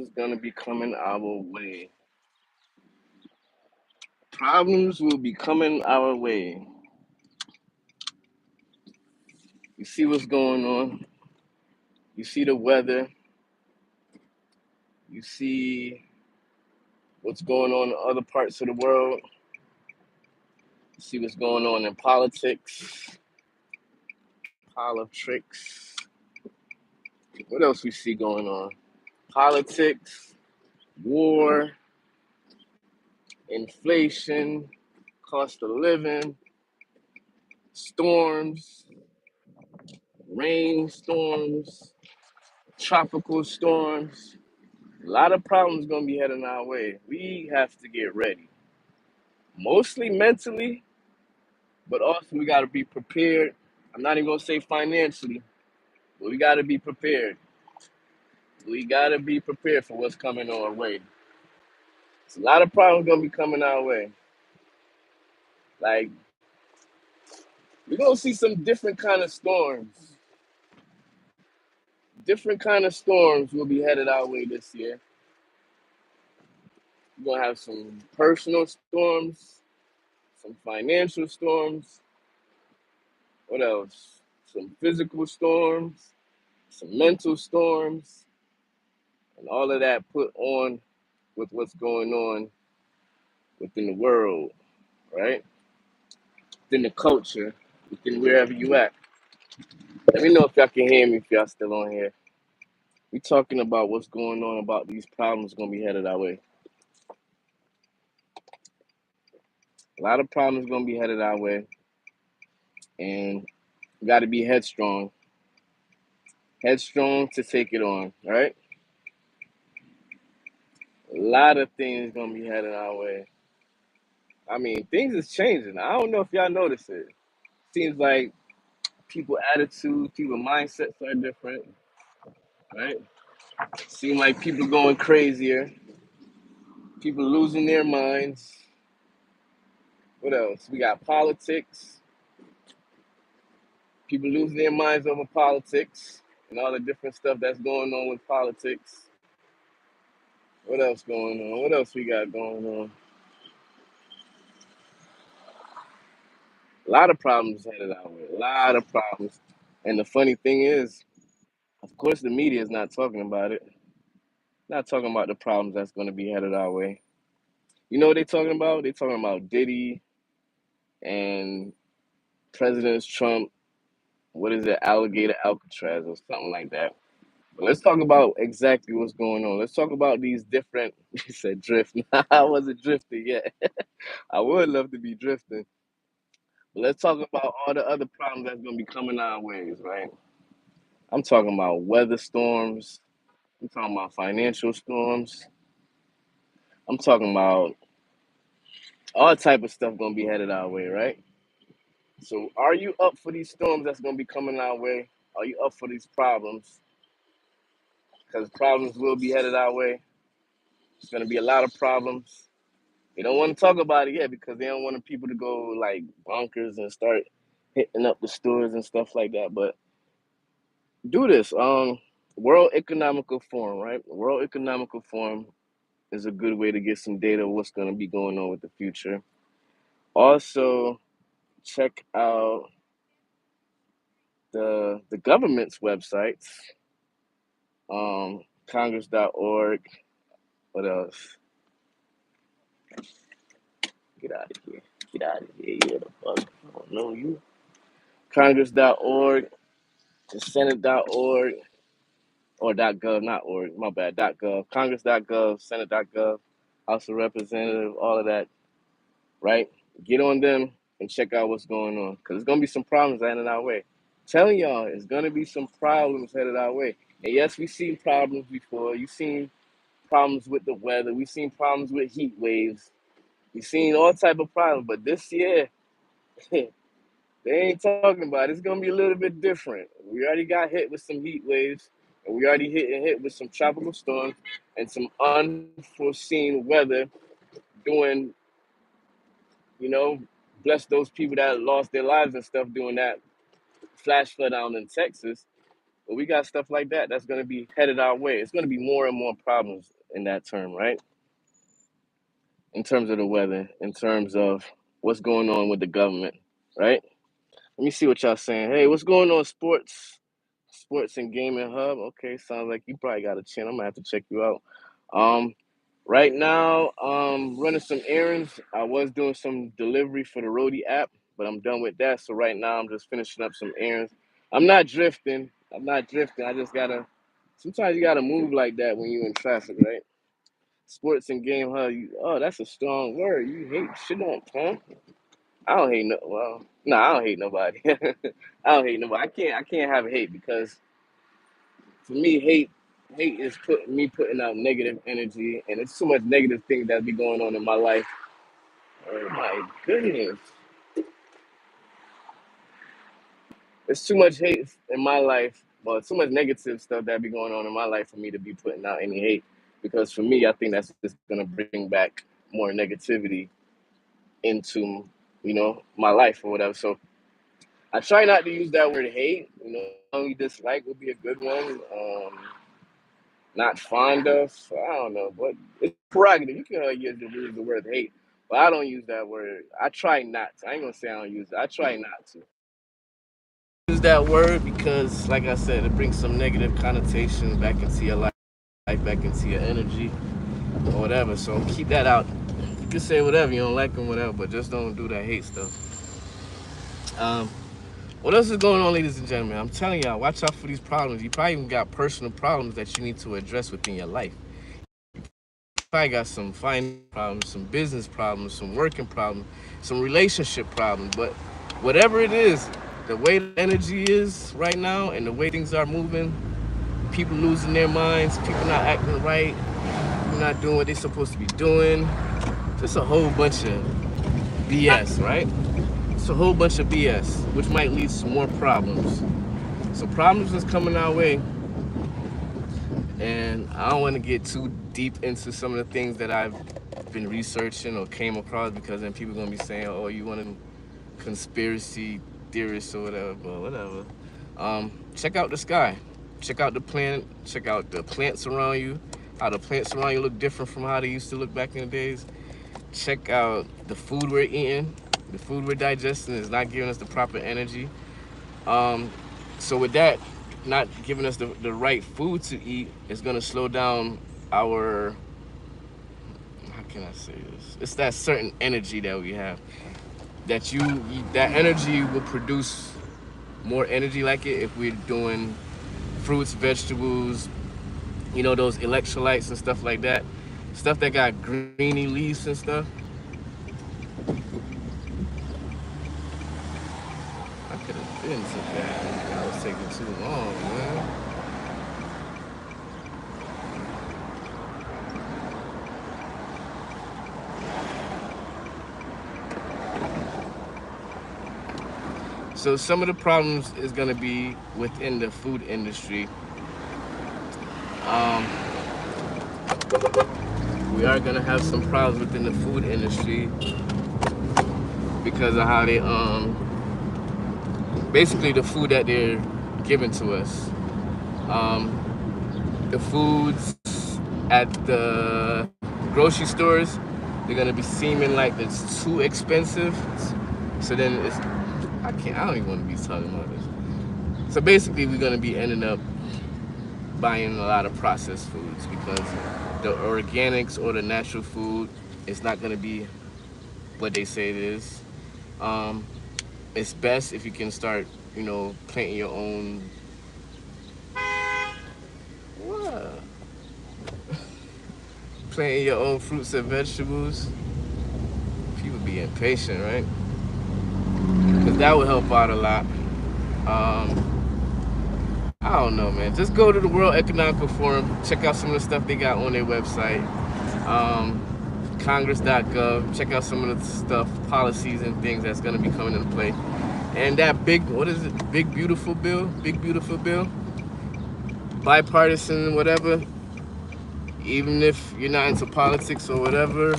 is gonna be coming our way. Problems will be coming our way. You see what's going on. You see the weather. You see what's going on in other parts of the world. You see what's going on in politics, politics. What else we see going on? Politics, war, inflation, cost of living, storms, rainstorms, tropical storms. A lot of problems gonna be heading our way. We have to get ready, mostly mentally, but also we gotta be prepared. I'm not even gonna say financially, but we gotta be prepared. We gotta be prepared for what's coming our way. It's a lot of problems gonna be coming our way. Like we're gonna see some different kind of storms. Different kind of storms will be headed our way this year. We're gonna have some personal storms, some financial storms. What else? Some physical storms, some mental storms, and all of that put on with what's going on within the world, right? Within the culture, within wherever you at. Let me know if y'all can hear me if y'all still on here. We talking about what's going on about these problems gonna be headed our way. A lot of problems gonna be headed our way, and you got to be headstrong to take it on, right? A lot of things gonna be headed our way. I mean, things is changing. I don't know if y'all notice it. Seems like people attitudes, people mindsets are different, right? Seem like people going crazier, people losing their minds. What else? We got politics, people losing their minds over politics and all the different stuff that's going on with politics. What else going on? What else we got going on? A lot of problems headed our way. A lot of problems. And the funny thing is, of course, the media is not talking about it. Not talking about the problems that's going to be headed our way. You know what they're talking about? They're talking about Diddy and President Trump. What is it? Alligator Alcatraz or something like that. But let's talk about exactly what's going on. Let's talk about these different. You said drift. I wasn't drifting yet. I would love to be drifting. But let's talk about all the other problems that's going to be coming our ways, right? I'm talking about weather storms. I'm talking about financial storms. I'm talking about all type of stuff going to be headed our way, right? So, are you up for these storms that's going to be coming our way? Are you up for these problems? Because problems will be headed our way. It's going to be a lot of problems. They don't want to talk about it yet because they don't want the people to go like bonkers and start hitting up the stores and stuff like that. But do this. World Economical Forum, right? World Economical Forum is a good way to get some data of what's going to be going on with the future. Also, check out the government's websites, Congress.org. What else? Get out of here. Get out of here. You the fuck. I don't know you. Congress.org, the Senate.org, or .gov, not org, my bad, .gov. Congress.gov, Senate.gov, House of Representatives, all of that, right? Get on them and check out what's going on. Because there's going to be some problems headed our way. Telling y'all, it's going to be some problems headed our way. And yes, we've seen problems before. You've seen problems with the weather. We've seen problems with heat waves. We've seen all type of problems. But this year, they ain't talking about it. It's going to be a little bit different. We already got hit with some heat waves. And we already hit with some tropical storms and some unforeseen weather doing, you know, bless those people that lost their lives and stuff doing that flash flood down in Texas. But we got stuff like that that's going to be headed our way. It's going to be more and more problems in that term, right? In terms of the weather, in terms of what's going on with the government, right? Let me see what y'all saying. Hey, what's going on, sports and gaming hub? Okay, sounds like you probably got a chin. I'm gonna have to check you out. Um, right now, running some errands. I was doing some delivery for the Roadie app, but I'm done with that. So right now, I'm just finishing up some errands. I'm not drifting. I'm not drifting. I just gotta. Sometimes you gotta move like that when you're in traffic, right? Sports and game hub. Oh, that's a strong word. You hate shit on, huh? I don't hate no. Well, no, I don't hate nobody. I don't hate nobody. I can't have hate because for me, hate is putting out negative energy, and it's too much negative things that be going on in my life. Oh my goodness, it's too much hate in my life. Well, too much negative stuff that be going on in my life for me to be putting out any hate. Because for me, I think that's just gonna bring back more negativity into my life or whatever. So I try not to use that word hate. Only dislike would be a good one. Not fond of. I don't know, but it's prerogative. You can use the word hate, but I don't use that word. I try not to. I ain't gonna say I don't use it. I try not to use that word because, like I said, it brings some negative connotations back into your life, back into your energy, or whatever. So keep that out. You can say whatever you don't like them, whatever, but just don't do that hate stuff. Um, What else is going on, ladies and gentlemen? I'm telling y'all, watch out for these problems. You probably even got personal problems that you need to address within your life. You probably got some finance problems, some business problems, some working problems, some relationship problems. But whatever it is, the way the energy is right now and the way things are moving, people losing their minds, people not acting right, people not doing what they're supposed to be doing. Just a whole bunch of BS, right? It's a whole bunch of BS, which might lead to more problems. So problems is coming our way, and I don't want to get too deep into some of the things that I've been researching or came across because then people are gonna be saying, "Oh, you want to conspiracy theorists or whatever." But whatever. Check out the sky, check out the planet, check out the plants around you. How the plants around you look different from how they used to look back in the days. Check out the food we're eating. The food we're digesting is not giving us the proper energy. Um, so with that, not giving us the right food to eat is gonna slow down our, how can I say this? It's that certain energy that we have. That energy will produce more energy like it if we're doing fruits, vegetables, those electrolytes and stuff like that. Stuff that got greeny leaves and stuff. I could have been to that. I was taking too long, man. So some of the problems is going to be within the food industry. Um, we are going to have some problems within the food industry because of how they basically the food that they're giving to us. Um, the foods at the grocery stores, they're going to be seeming like it's too expensive. So then I don't even want to be talking about this. So basically we're going to be ending up buying a lot of processed foods because the organics or the natural food is not going to be what they say it is. Um, it's best if you can start, planting your own. What? Planting your own fruits and vegetables. People be impatient, right? Because that would help out a lot. I don't know, man. Just go to the World Economic Forum, check out some of the stuff they got on their website. Um, Congress.gov, check out some of the stuff, policies and things that's going to be coming into play. And that what is it, big beautiful bill, bipartisan, whatever, even if you're not into politics or whatever,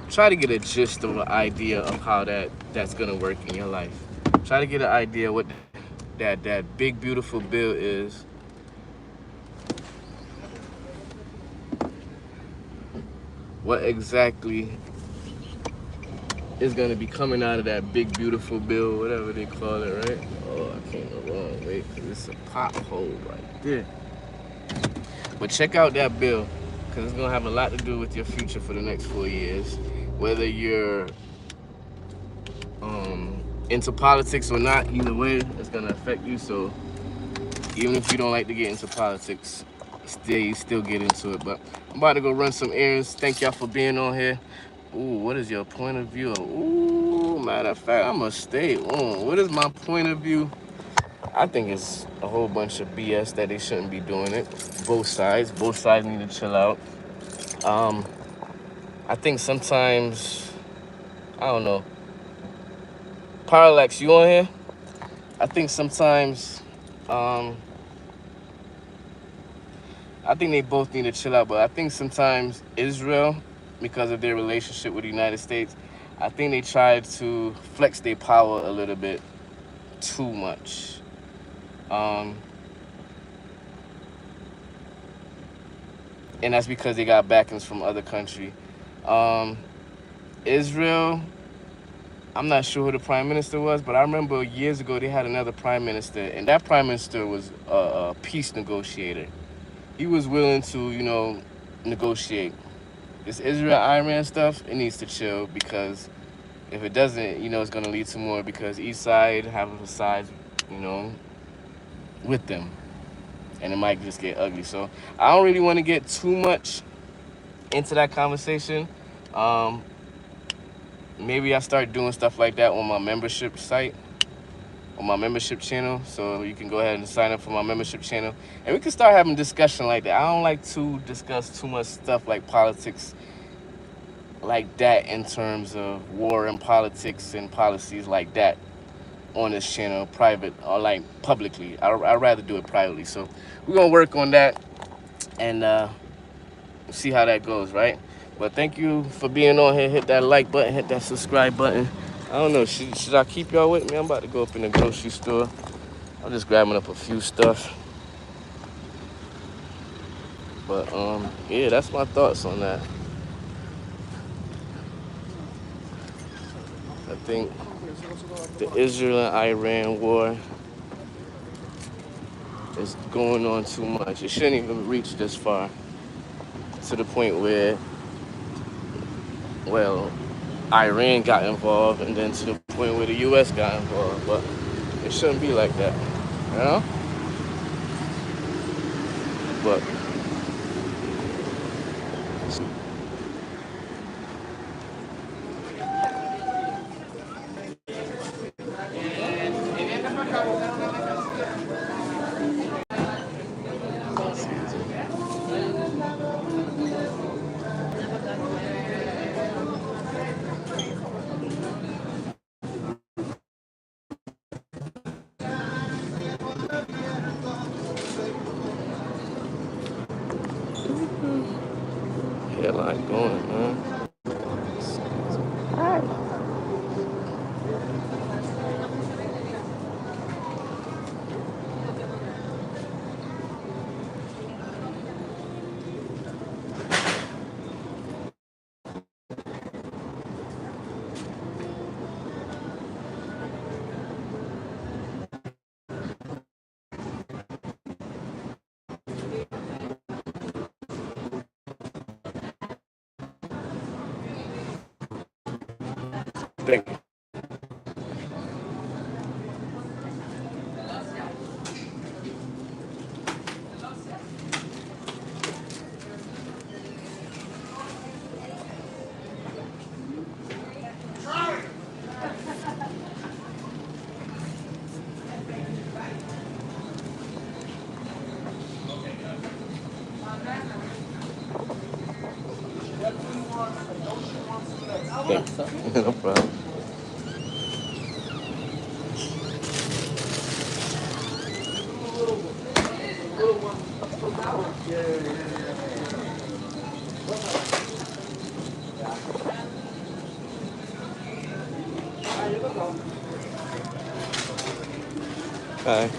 try to get a gist of an idea of how that's going to work in your life. Try to get an idea that big beautiful bill is. What exactly is gonna be coming out of that big beautiful bill, whatever they call it, right? Oh, I can't go wrong, wait, because it's a pothole right there. But check out that bill, because it's gonna have a lot to do with your future for the next 4 years. Whether you're into politics or not, either way, it's gonna affect you. So even if you don't like to get into politics, still get into it. But I'm about to go run some errands. Thank y'all for being on here. Ooh, what is your point of view? Ooh, matter of fact, I'm gonna stay on. What is my point of view? I think it's a whole bunch of BS that they shouldn't be doing it. Both sides need to chill out. Um, I think sometimes, I don't know. Parallax, you on here? I think sometimes, um, I think they both need to chill out, but I think sometimes Israel, because of their relationship with the United States, I think they tried to flex their power a little bit too much. Um, and that's because they got backings from other country. Um, Israel, I'm not sure who the prime minister was, but I remember years ago they had another prime minister, and that prime minister was a peace negotiator. He was willing to, negotiate. This Israel-Iran stuff, it needs to chill, because if it doesn't, it's going to lead to more, because each side have a side, you know, with them, and it might just get ugly. So I don't really want to get too much into that conversation. Um, Maybe I start doing stuff like that on my membership site, on my membership channel. So you can go ahead and sign up for my membership channel, and we can start having discussion like that. I don't like to discuss too much stuff like politics like that, in terms of war and politics and policies like that on this channel, private or like publicly. I'd rather do it privately. So we're gonna work on that and see how that goes, right? But thank you for being on here. Hit that like button, hit that subscribe button. I don't know, should I keep y'all with me? I'm about to go up in the grocery store. I'm just grabbing up a few stuff. But yeah, that's my thoughts on that. I think the Israel and Iran war is going on too much. It shouldn't even reach this far, to the point where, well, Iran got involved, and then to the point where the U.S. got involved. But it shouldn't be like that, you know? But headline going, man. Thank you. Thank you. No problem. Alright.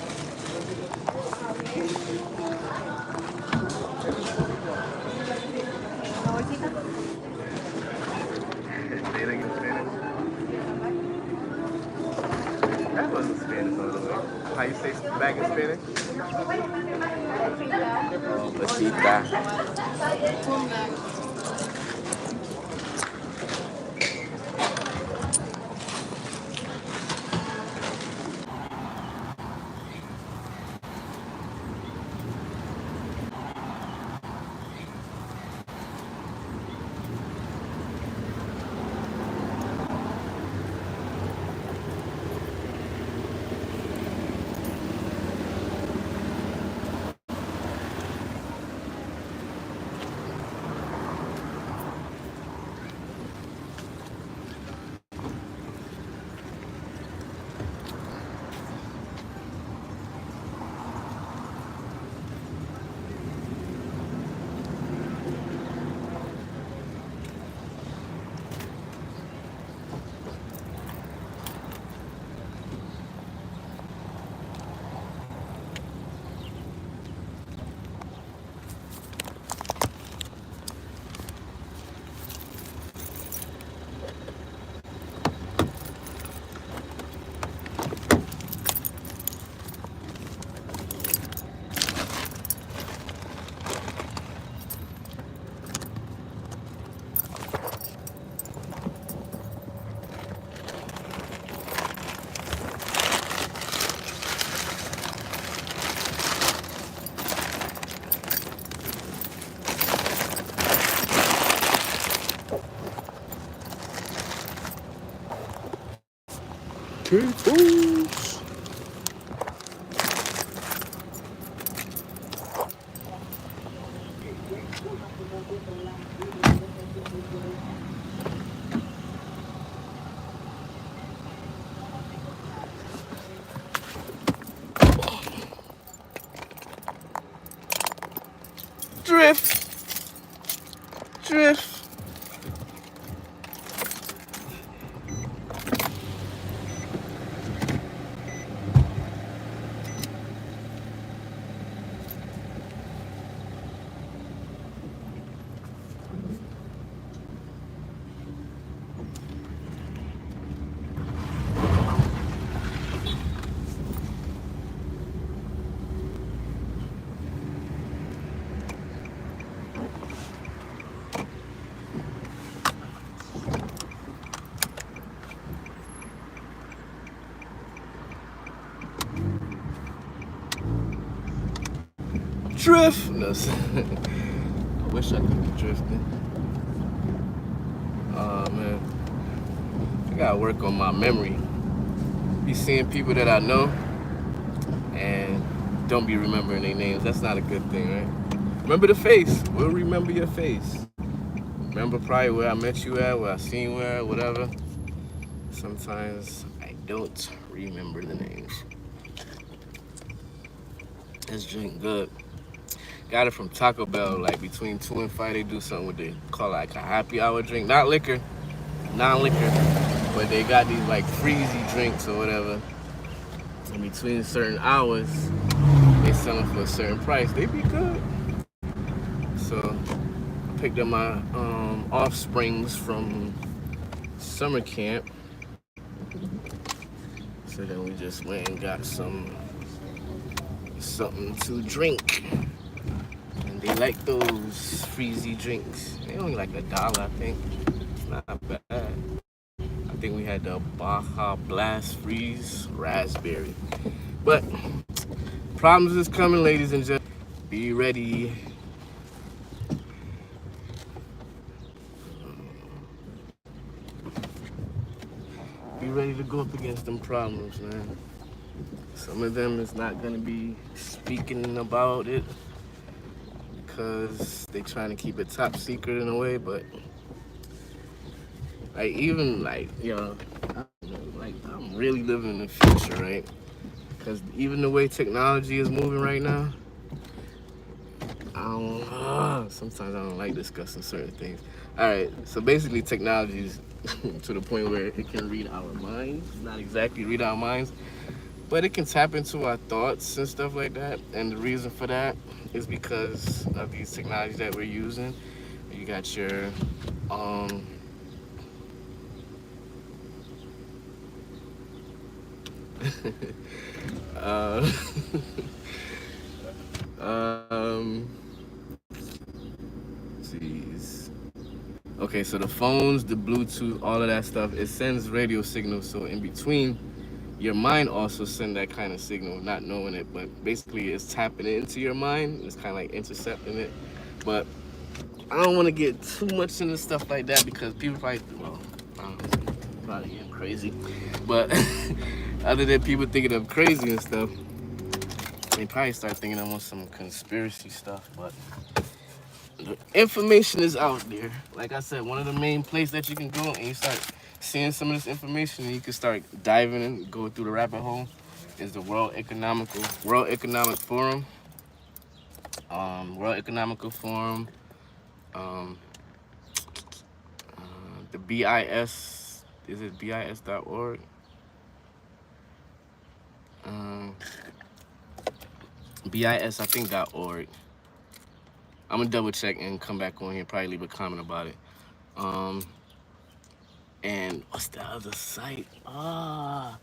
That wasn't Spanish all the way. How you say back in Spanish? Besita. Tools. Drift. Drift. Drift. No, I wish I could be drifting. Oh man, I gotta work on my memory. Be seeing people that I know and don't be remembering their names. That's not a good thing, right? Remember the face. We'll remember your face. Remember probably where I met you at, where I seen you at, whatever. Sometimes I don't remember the names. This drink good. Got it from Taco Bell, like between 2 and 5, they do something with they call it like a happy hour drink. Not liquor, non-liquor, but they got these like freezy drinks or whatever. And between certain hours, they sell them for a certain price. They be good. So I picked up my offsprings from summer camp. So then we just went and got something to drink. And they like those freezy drinks. They only like $1, I think. It's not bad. I think we had the Baja Blast Freeze Raspberry. But problems is coming, ladies and gentlemen. Be ready. Be ready to go up against them problems, man. Some of them is not gonna be speaking about it because they trying to keep it top secret in a way, but like even like, you know, like I'm really living in the future, right? Because even the way technology is moving right now, sometimes I don't like discussing certain things. All right, so basically technology is to the point where it can read our minds, not exactly read our minds, But it can tap into our thoughts and stuff like that. And the reason for that is because of these technologies that we're using. You got your um uh um jeez. Okay, so the phones, the Bluetooth, all of that stuff, it sends radio signals. So in between, your mind also send that kind of signal, not knowing it, but basically it's tapping it into your mind. It's kind of like intercepting it. But I don't want to get too much into stuff like that because people probably, well, I don't know, probably getting crazy. But other than people thinking I'm crazy and stuff, they probably start thinking I'm on some conspiracy stuff. But the information is out there. Like I said, one of the main places that you can go and you start seeing some of this information and you can start diving and go through the rabbit hole is the World Economic Forum. World Economical Forum. Um, the BIS, is it BIS.org? Um, BIS, I think .org. I'm gonna double check and come back on here, probably leave a comment about it. And what's the other site? I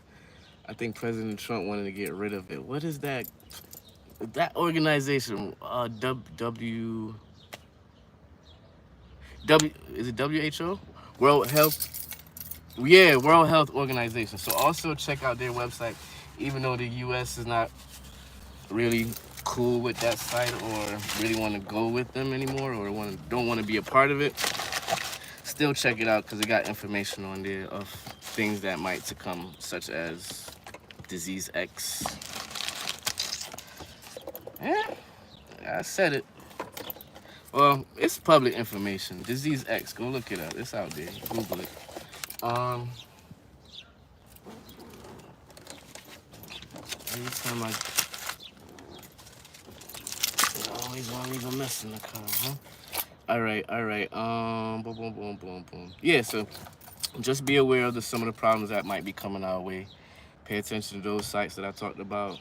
think President Trump wanted to get rid of it. What is that? That organization, is it WHO? World Health. Yeah, World Health Organization. So also check out their website, even though the U.S. is not really cool with that site or really want to go with them anymore or don't want to be a part of it. Still check it out because it got information on there of things that might to come, such as Disease X. Yeah, I said it. Well, it's public information. Disease X. Go look it up. It's out there. Google it. Every time I always want to leave a mess in the car, huh? All right. Boom, boom, boom, boom, boom. Yeah. So just be aware of some of the problems that might be coming our way. Pay attention to those sites that I talked about.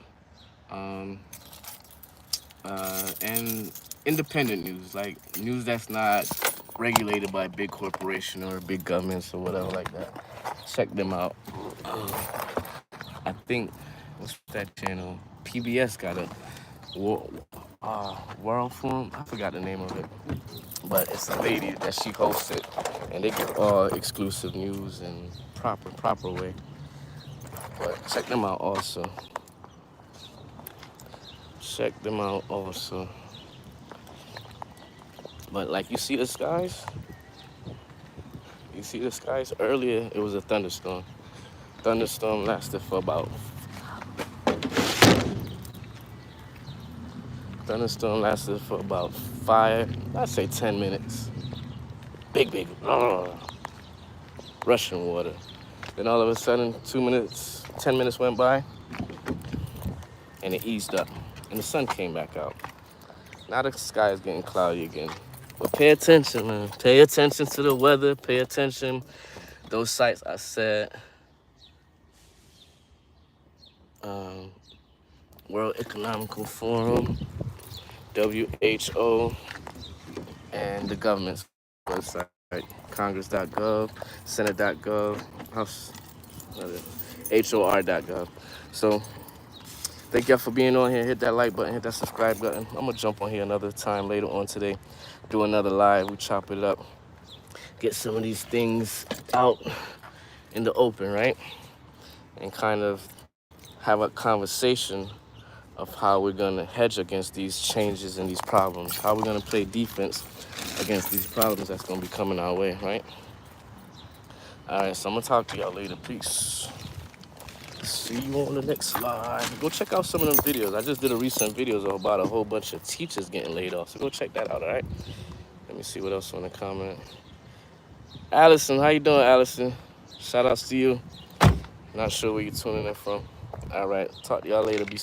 And independent news, like news that's not regulated by big corporation or big governments or whatever like that. Check them out. I think what's that channel? PBS got a World Forum. I forgot the name of it, but it's a lady that she hosts it, and they give all exclusive news in proper way. But check them out also. But like you see the skies? You see the skies? Earlier it was a thunderstorm. Thunderstorm lasted for about 10 minutes. Big rushing water. Then all of a sudden 10 minutes went by and it eased up and the sun came back out. Now the sky is getting cloudy again. But pay attention, man. Pay attention to the weather. Pay attention. Those sites I said. World Economical Forum, WHO, and the government's website, Congress.gov, Senate.gov, HOR.gov. So thank y'all for being on here. Hit that like button, hit that subscribe button. I'm gonna jump on here another time later on today, do another live. We chop it up, get some of these things out in the open, right? And kind of have a conversation of how we're gonna hedge against these changes and these problems. How we're gonna play defense against these problems that's gonna be coming our way, right? All right, so I'm gonna talk to y'all later. Peace. See you on the next slide. Go check out some of them videos. I just did a recent videos about a whole bunch of teachers getting laid off. So go check that out, all right? Let me see what else on the comment. Allison, how you doing, Allison? Shout outs to you. Not sure where you're tuning in from. All right, talk to y'all later. Be